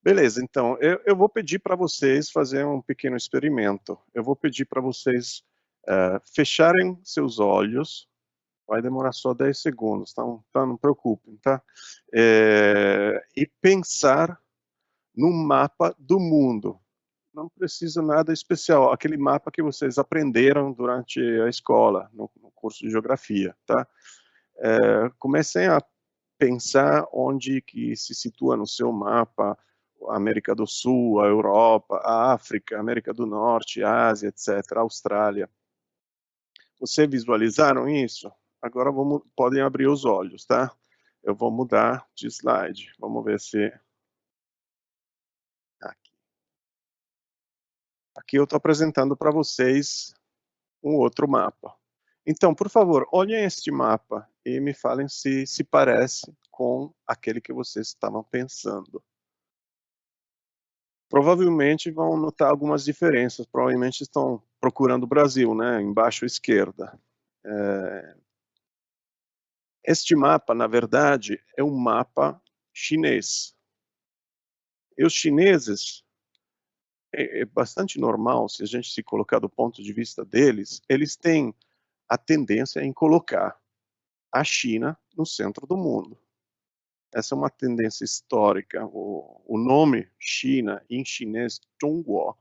Beleza, então, eu vou pedir para vocês fazer um pequeno experimento. Eu vou pedir para vocês, fecharem seus olhos, vai demorar só 10 segundos, tá, não preocupem, tá? E pensar num mapa do mundo. Não precisa nada especial, aquele mapa que vocês aprenderam durante a escola, no curso de geografia, tá? Comecem a pensar onde que se situa no seu mapa a América do Sul, a Europa, a África, a América do Norte, a Ásia, etc., a Austrália. Vocês visualizaram isso? Agora podem abrir os olhos, tá? Eu vou mudar de slide. Vamos ver se... Aqui, aqui eu estou apresentando para vocês um outro mapa. Então, por favor, olhem este mapa e me falem se parece com aquele que vocês estavam pensando. Provavelmente vão notar algumas diferenças, provavelmente estão procurando o Brasil, né, embaixo à esquerda. Este mapa, na verdade, é um mapa chinês. E os chineses, é bastante normal, se a gente se colocar do ponto de vista deles, eles têm a tendência em colocar a China no centro do mundo. Essa é uma tendência histórica. O nome China, em chinês, Zhongguo,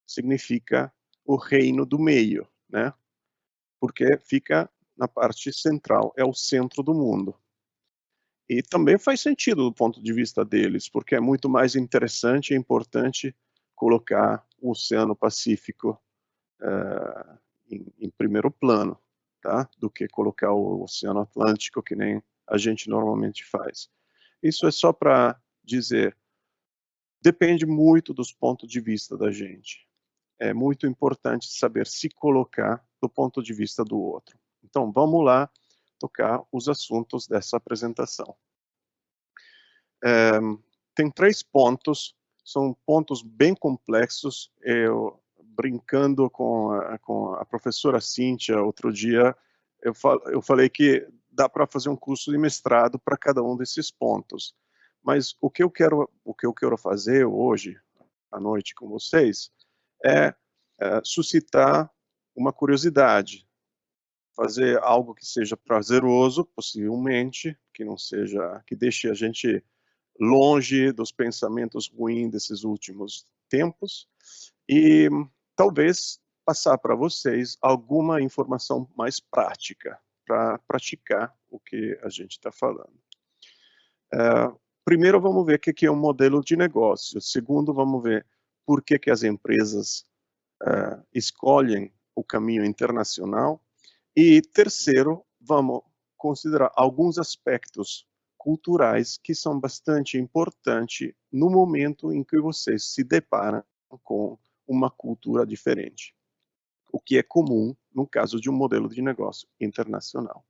significa o reino do meio, né? Porque fica na parte central, é o centro do mundo. E também faz sentido do ponto de vista deles, porque é muito mais interessante e importante colocar o Oceano Pacífico em primeiro plano, tá? Do que colocar o Oceano Atlântico, que nem a gente normalmente faz. Isso é só para dizer, depende muito dos pontos de vista da gente. É muito importante saber se colocar do ponto de vista do outro. Então, vamos lá tocar os assuntos dessa apresentação. Tem 3 pontos, são pontos bem complexos. Eu, brincando com a professora Cíntia outro dia, eu falei que dá para fazer um curso de mestrado para cada um desses pontos. Mas o que eu quero fazer hoje, à noite com vocês, é suscitar uma curiosidade, fazer algo que seja prazeroso, possivelmente, que não seja, que deixe a gente longe dos pensamentos ruins desses últimos tempos, e talvez passar para vocês alguma informação mais prática, para praticar o que a gente está falando. Primeiro vamos ver o que é um modelo de negócio, segundo vamos ver por que as empresas escolhem o caminho internacional, e terceiro, vamos considerar alguns aspectos culturais que são bastante importantes no momento em que vocês se deparam com uma cultura diferente, o que é comum no caso de um modelo de negócio internacional.